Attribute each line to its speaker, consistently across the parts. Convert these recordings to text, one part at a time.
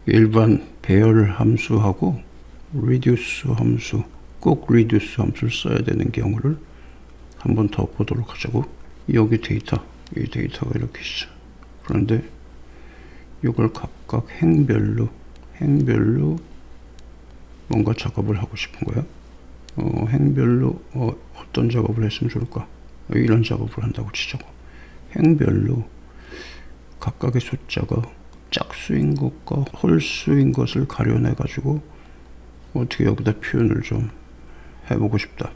Speaker 1: 일반 배열 함수하고 reduce 함수, 꼭 reduce 함수를 써야 되는 경우를 한번 더 보도록 하자고. 여기 데이터, 이 데이터가 이렇게 있어. 그런데 이걸 각각 행별로 뭔가 작업을 하고 싶은 거야. 행별로 어떤 작업을 했으면 좋을까? 이런 작업을 한다고 치자고. 행별로 각각의 숫자가 짝수인 것과 홀수인 것을 가려내 가지고 어떻게 여기다 표현을 좀 해보고 싶다.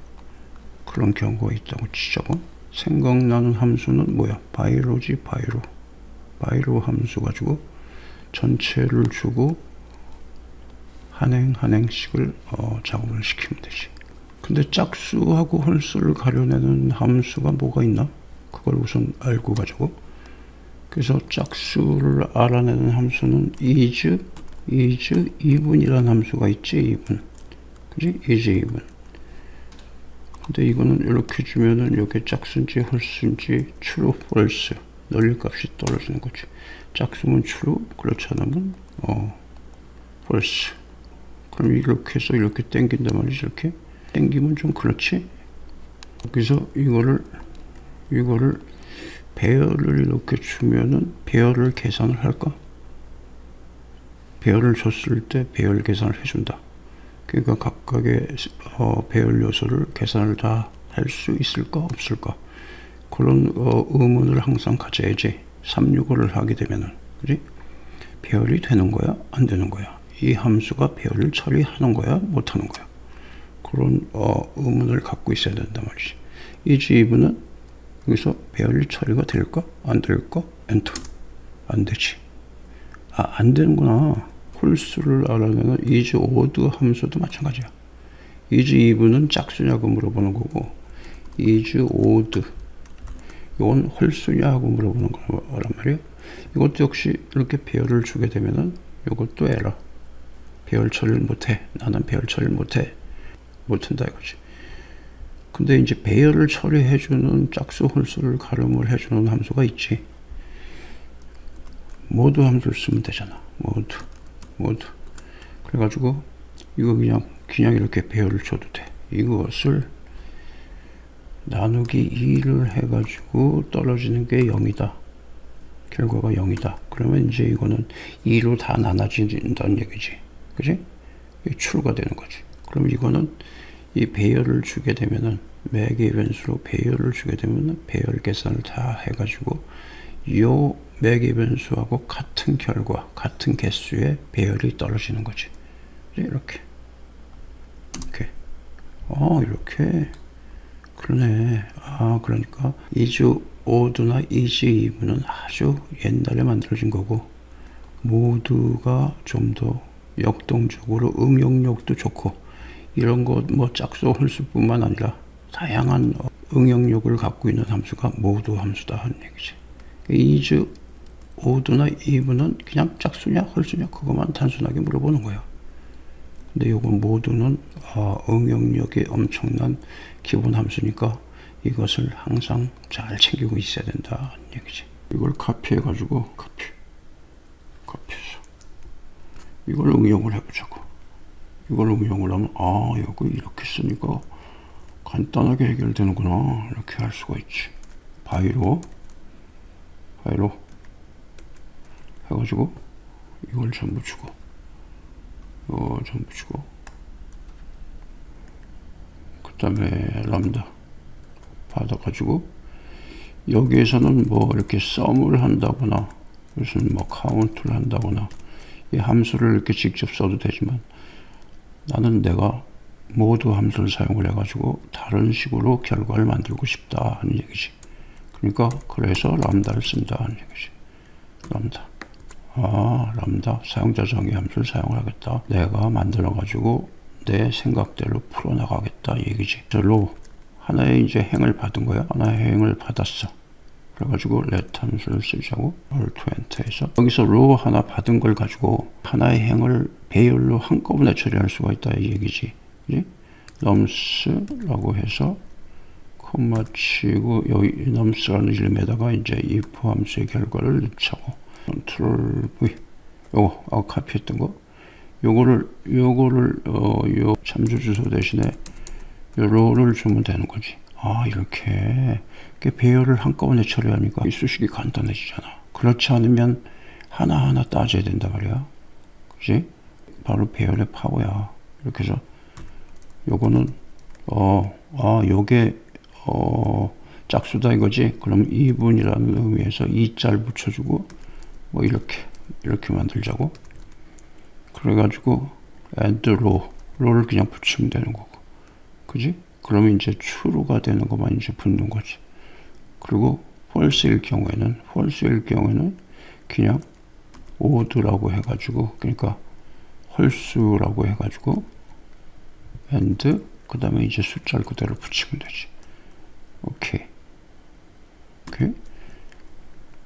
Speaker 1: 그런 경우가 있다고 치자고. 생각나는 함수는 뭐야? 바이로지. 바이로 함수 가지고 전체를 주고 한 행씩을 작업을 시키면 되지. 근데 짝수하고 홀수를 가려내는 함수가 뭐가 있나? 그걸 우선 알고 가자고. 그래서 짝수를 알아내는 함수는 is even이라는 함수가 있지. even, 그지? is even. 근데 이거는 이렇게 주면은 이게 짝수인지 홀수인지 true, false 넓이 값이 떨어지는 거지. 짝수면 true, 그렇지 않으면 false. 그럼 이렇게 해서 이렇게 당긴단 말이지. 이렇게 당기면 좀 그렇지. 그래서 이거를 배열을 이렇게 주면은 배열을 계산을 할까? 배열을 줬을 때 배열 계산을 해준다. 그러니까 각각의 배열 요소를 계산을 다 할 수 있을까 없을까? 그런 의문을 항상 가져야지. 365를 하게 되면은, 그지? 배열이 되는 거야 안 되는 거야? 이 함수가 배열을 처리하는 거야 못 하는 거야? 그런 의문을 갖고 있어야 된단 말이지. 이 even은 여기서 배열 처리가 될까 안 될까? 엔터. 안 되지. 안 되는구나. 홀수를 알아내는 is odd 함수도 마찬가지야. is even은 짝수냐고 물어보는 거고, is odd 이건 홀수냐고 물어보는 거란 말이야. 이것도 역시 이렇게 배열을 주게 되면은 이것도 에러. 배열 처리를 못해. 나는 배열 처리를 못한다 이거지. 근데 이제 배열을 처리해주는 짝수 홀수를 가름을 해주는 함수가 있지. 모두 함수를 쓰면 되잖아. 모두. 그래가지고 이거 그냥 이렇게 배열을 줘도 돼. 이것을 나누기 2를 해가지고 떨어지는 게 0이다. 결과가 0이다. 그러면 이제 이거는 2로 다 나눠진다는 얘기지. 그지? 이게 true가 되는 거지. 그럼 이거는 이 배열을 주게 되면은 맥의 변수로 배열을 주게 되면은 배열 계산을 다 해가지고 요 맥의 변수하고 같은 결과, 같은 개수의 배열이 떨어지는 거지. 이렇게. 이렇게. 그러네. 그러니까 is odd나 is even은 아주 옛날에 만들어진 거고, 모두가 좀 더 역동적으로 응용력도 좋고, 이런 거 뭐 짝수 홀수뿐만 아니라 다양한 응용력을 갖고 있는 함수가 모두 함수다 하는 얘기지. is odd나 even은 그냥 짝수냐 홀수냐 그것만 단순하게 물어보는 거야. 근데 요건 모두는 응용력이 엄청난 기본 함수니까 이것을 항상 잘 챙기고 있어야 된다 하는 얘기지. 이걸 카피해 가지고 카피해서 이걸 응용을 해보자고. 이걸 응용을 하면 여기 이렇게 쓰니까 간단하게 해결되는구나. 이렇게 할 수가 있지. 바이로 해가지고 이걸 전부 주고 그 다음에 람다 받아가지고 여기에서는 뭐 이렇게 썸을 한다거나 무슨 뭐 카운트를 한다거나 이 함수를 이렇게 직접 써도 되지만, 나는 내가 모두 함수를 사용을 해가지고 다른 식으로 결과를 만들고 싶다 하는 얘기지. 그러니까 그래서 람다를 쓴다 하는 얘기지. 람다 사용자 정의 함수를 사용하겠다. 내가 만들어가지고 내 생각대로 풀어나가겠다 얘기지. 로 하나의 이제 행을 받은 거야. 하나의 행을 받았어. 그래가지고 let 함수를 쓰자고 alt enter해서 여기서 로 하나 받은 걸 가지고 하나의 행을 배열로 한꺼번에 처리할 수가 있다 이 얘기지. 그지? nums라고 해서 콤마 치고 여기 nums라는 이름에다가 이제 if 함수의 결과를 넣자고 Ctrl V 요거 아까 카피했던 거 요거를 요 참조 주소 대신에 요 롤을 주면 되는 거지. 아, 이렇게 배열을 한꺼번에 처리하니까 이 수식이 간단해지잖아. 그렇지 않으면 하나하나 따져야 된단 말이야. 그지? 바로 배열의 파워야. 이렇게 해서 요거는 요게 짝수다 이거지. 그럼 2분이라는 의미에서 2짤 붙여주고 뭐 이렇게 만들자고. 그래가지고 and row를 그냥 붙이면 되는 거고, 그지? 그러면 이제 true가 되는 것만 이제 붙는 거지. 그리고 false일 경우에는 그냥 odd라고 해가지고, 그러니까 홀수라고 해가지고 and 그 다음에 이제 숫자를 그대로 붙이면 되지. 오케이.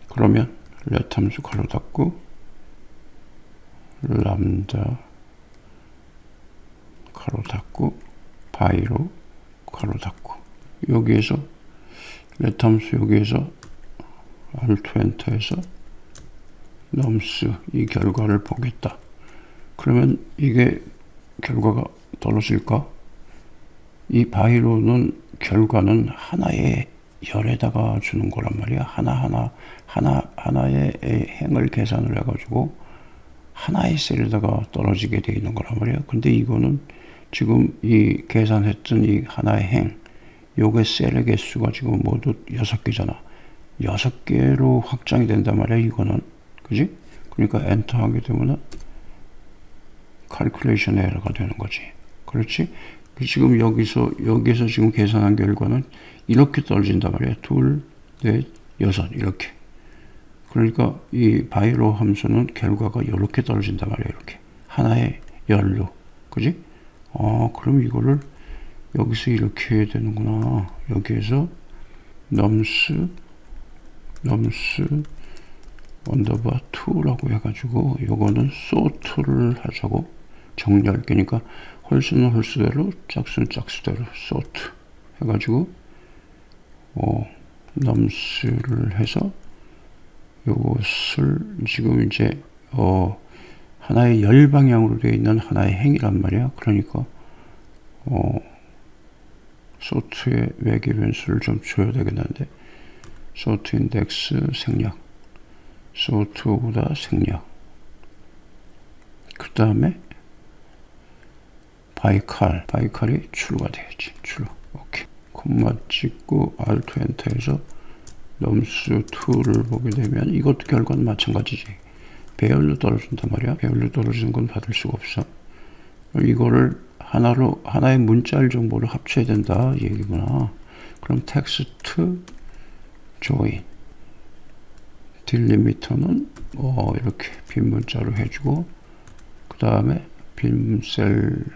Speaker 1: 그러면 let 함수 가로 닫고 람다 가로 닫고 by로 가로 닫고, 여기에서 let 함수 여기에서 alt 엔터에서 nums 이 결과를 보겠다. 그러면 이게 결과가 떨어질까? 이 by로는 결과는 하나의 열에다가 주는 거란 말이야. 하나의 행을 계산을 해가지고 하나의 셀에다가 떨어지게 돼 있는 거란 말이야. 근데 이거는 지금 이 계산했던 이 하나의 행, 요게 셀의 개수가 지금 모두 6개잖아. 6개로 확장이 된단 말이야, 이거는. 그지? 그러니까 엔터 하게 되면은 calculation error가 되는 거지. 그렇지? 지금 여기서 지금 계산한 결과는 이렇게 떨어진단 말이야. 2, 4, 6 이렇게. 그러니까 이 by로 함수는 결과가 이렇게 떨어진단 말이야. 이렇게 하나의 열로. 그지? 그럼 이거를 여기서 이렇게 해야 되는구나. 여기에서 nums 언더바 2라고 해가지고 요거는 sort를 하자고. 정렬. 그러니까 홀수는 홀수대로, 짝수는 짝수대로 sort 해가지고 nums를 해서 요것을 지금 이제 하나의 열 방향으로 되어 있는 하나의 행이란 말이야. 그러니까 sort의 외계 변수를 좀 줘야 되겠는데, sort index 생략, sort보다 생략, 그 다음에 바이칼이 true가 돼야지. true. 오케이. 콤마 찍고 alt 엔터에서 nums2를 보게 되면 이것도 결과는 마찬가지지. 배열로 떨어진단 말이야. 배열로 떨어지는 건 받을 수가 없어. 이거를 하나의 문자열 정보를 합쳐야 된다 얘기구나. 그럼 text join 딜리미터는 이렇게 빈 문자로 해주고, 그 다음에 빈 셀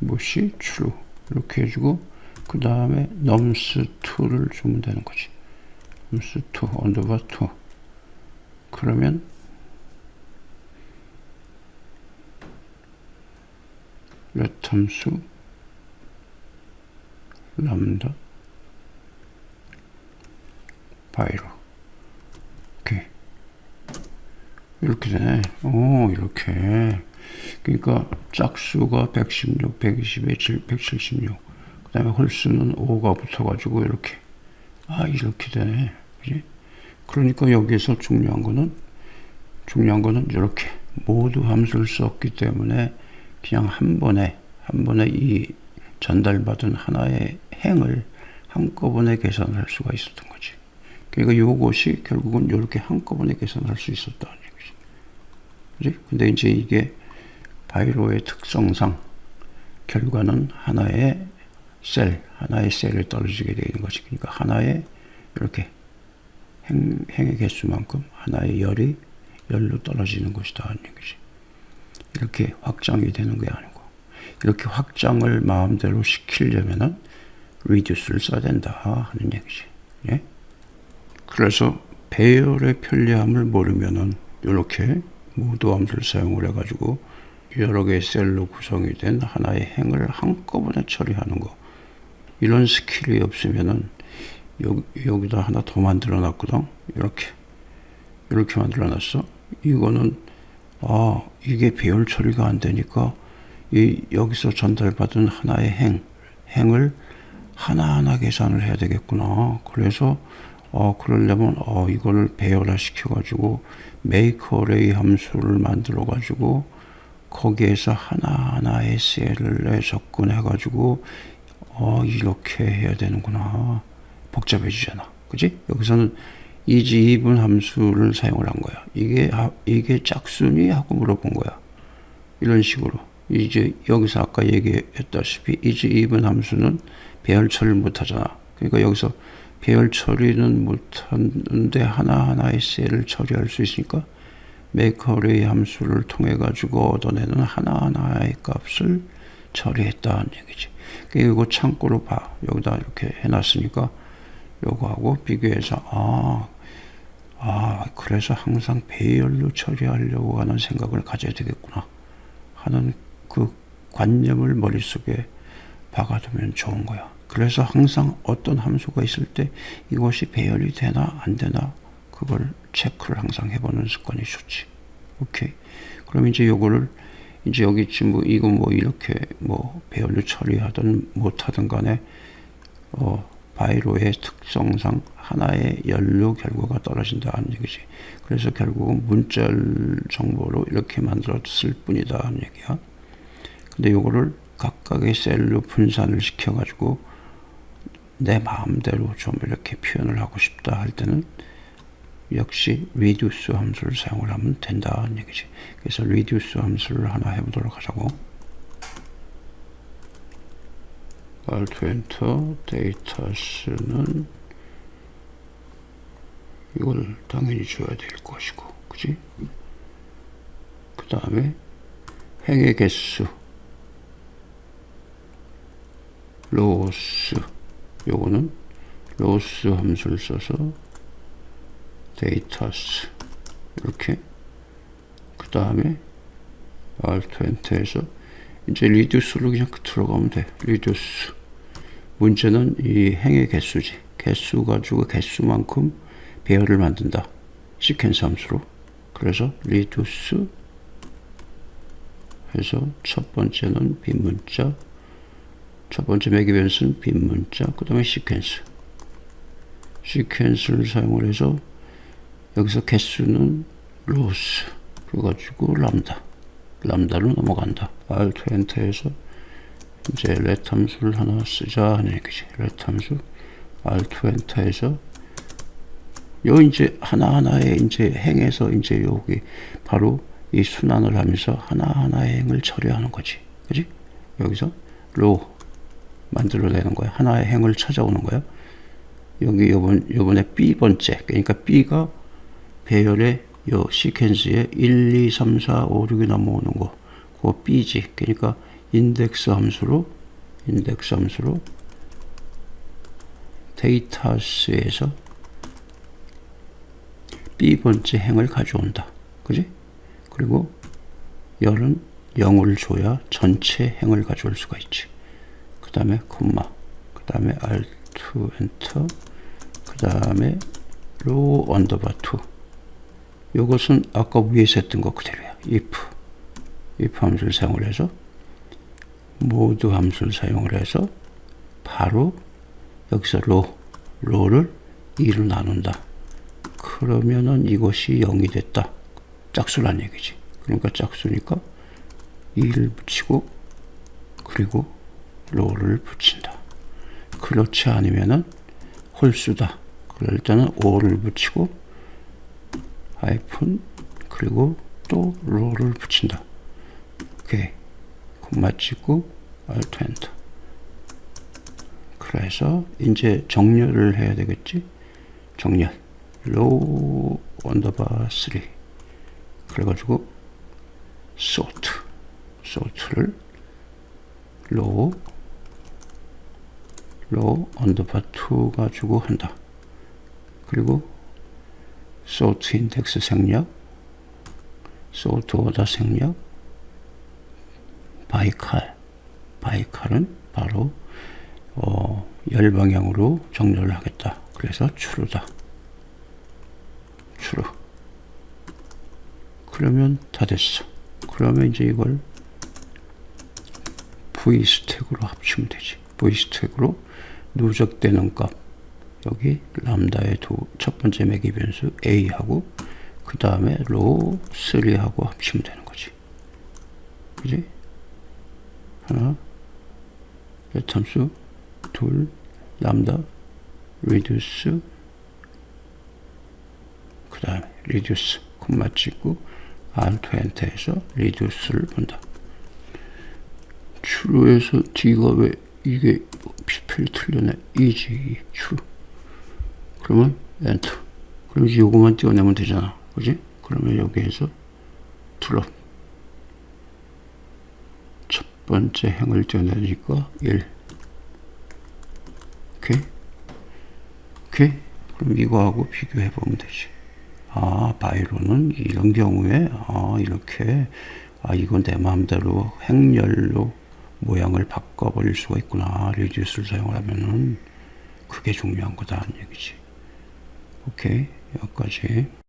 Speaker 1: 묻이 true 이렇게 해주고, 그 다음에 nums2를 주면 되는 거지. nums2 언더바 2. 그러면 let 함수 람다 by로. 오케이. 이렇게 되네. 이렇게. 그러니까 짝수가 116, 120에 176. 그 다음에 홀수는 5가 붙어가지고 이렇게. 이렇게 되네. 그지? 그러니까 여기에서 중요한 거는 이렇게 모두 함수를 썼기 때문에 그냥 한 번에 이 전달받은 하나의 행을 한꺼번에 계산할 수가 있었던 거지. 그러니까 이것이 결국은 이렇게 한꺼번에 계산할 수 있었다는 얘기지. 그지? 근데 이제 이게 바이로의 특성상 결과는 하나의 셀에 떨어지게 되어 있는 것이. 그러니까 하나의 이렇게 행의 개수만큼 하나의 열로 떨어지는 것이다 하는 얘기지. 이렇게 확장이 되는 게 아니고, 이렇게 확장을 마음대로 시키려면은 reduce를 써야 된다 하는 얘기지. 예? 그래서 배열의 편리함을 모르면은 이렇게 모두 함수를 사용을 해가지고 여러 개의 셀로 구성이 된 하나의 행을 한꺼번에 처리하는 거, 이런 스킬이 없으면은 여기다 하나 더 만들어 놨거든. 이렇게 만들어 놨어. 이거는 이게 배열 처리가 안 되니까 여기서 전달받은 하나의 행을 하나하나 계산을 해야 되겠구나. 그래서 그러려면 이거를 배열화 시켜가지고 make array 함수를 만들어가지고 거기에서 하나하나 SL에 접근해가지고 이렇게 해야 되는구나. 복잡해지잖아. 그지? 여기서는 is even 함수를 사용을 한 거야. 이게 짝수니? 하고 물어본 거야. 이런 식으로. 이제 여기서 아까 얘기했다시피 is even 함수는 배열 처리를 못 하잖아. 그러니까 여기서 배열 처리는 못 하는데 하나하나 SL을 처리할 수 있으니까 make array 함수를 통해 가지고 얻어내는 하나하나의 값을 처리했다는 얘기지. 그러니까 이거 참고로 봐. 여기다 이렇게 해놨으니까 요거하고 비교해서 그래서 항상 배열로 처리하려고 하는 생각을 가져야 되겠구나 하는 그 관념을 머릿속에 박아두면 좋은 거야. 그래서 항상 어떤 함수가 있을 때 이것이 배열이 되나 안 되나 그걸 체크를 항상 해보는 습관이 좋지. 오케이. 그럼 이제 요거를 이제 여기 지금 이거 이렇게 배열로 처리하든 못하든 간에 바이로의 특성상 하나의 열로 결과가 떨어진다는 얘기지. 그래서 결국은 문자 정보로 이렇게 만들었을 뿐이다 하는 얘기야. 근데 요거를 각각의 셀로 분산을 시켜가지고 내 마음대로 좀 이렇게 표현을 하고 싶다 할 때는 역시 reduce 함수를 사용을 하면 된다는 얘기지. 그래서 reduce 함수를 하나 해보도록 하자고. Alt Enter 데이터스는 이걸 당연히 줘야 될 것이고, 그지? 그 다음에 행의 개수 로스, 요거는 로스 함수를 써서 데이터스 이렇게. 그 다음에 Alt Enter에서 이제 reduce로 그냥 들어가면 돼. reduce. 문제는 이 행의 개수지. 개수 가지고 개수만큼 배열을 만든다. 시퀀스 함수로. 그래서 reduce 해서 첫 번째는 빈 문자, 첫 번째 매기 변수는 빈 문자, 그 다음에 시퀀스. 시퀀스를 사용을 해서 여기서 개수는 로스, 그래가지고 람다로 넘어간다. Alt Enter에서 이제 let 함수를 하나 쓰자 하는 얘기지. let 함수 Alt Enter에서 요 이제 하나하나의 이제 행에서 이제 여기 바로 이 순환을 하면서 하나하나의 행을 처리하는 거지. 그지? 여기서 로 만들어내는 거야. 하나의 행을 찾아오는 거야. 여기 요번에 B번째, 그러니까 B가 배열의 요 시퀀스에 1, 2, 3, 4, 5, 6이 넘어오는 거, 그거 B지. 그러니까 인덱스 함수로 데이터스에서 B번째 행을 가져온다. 그지? 그리고 열은 0을 줘야 전체 행을 가져올 수가 있지. 그 다음에 콤마, 그 다음에 Alt Enter, 그 다음에 row underbar 2. 요것은 아까 위에서 했던 거 그대로야. if 함수를 사용을 해서 mode 함수를 사용을 해서 바로 여기서 row를 2로 나눈다. 그러면은 이것이 0이 됐다. 짝수란 얘기지. 그러니까 짝수니까 2를 붙이고 그리고 row를 붙인다. 그렇지 않으면은 홀수다. 그럴 때는 5를 붙이고 하이픈 그리고 또 row를 붙인다. 오케이. 콤마 찍고 Alt Enter. 그래서 이제 정렬을 해야 되겠지. 정렬. row underbar 3. 그래가지고 sort를 row underbar 2 가지고 한다. 그리고 sort 인덱스 생략, sort order 생략, 바이칼은 바로 열 방향으로 정렬을 하겠다. 그래서 true다. true. 그러면 다 됐어. 그러면 이제 이걸 v 스택으로 합치면 되지. v 스택으로 누적되는 값, 여기 람다의 첫 번째 매개 변수 a하고 그 다음에 로 3하고 합치면 되는 거지. 그지? 하나, 레함수, 둘, 람다, 리듀스, 그 다음에 리듀스, 콤마 찍고 알트 엔터에서 리듀스를 본다. true에서 d가 왜 이게 스펠이 틀렸네. 이지 true. 그러면 엔터. 그럼 이제 요거만 띄워내면 되잖아. 그지? 그러면 여기에서 트루. 첫 번째 행을 띄워내니까 1. 오케이? 오케이? 그럼 이거하고 비교해 보면 되지. 아, 바이로는 이런 경우에, 이렇게, 이건 내 마음대로 행렬로 모양을 바꿔버릴 수가 있구나. 리듀스를 사용을 하면은, 그게 중요한 거다. 하는 얘기지. 오케이. 여기까지.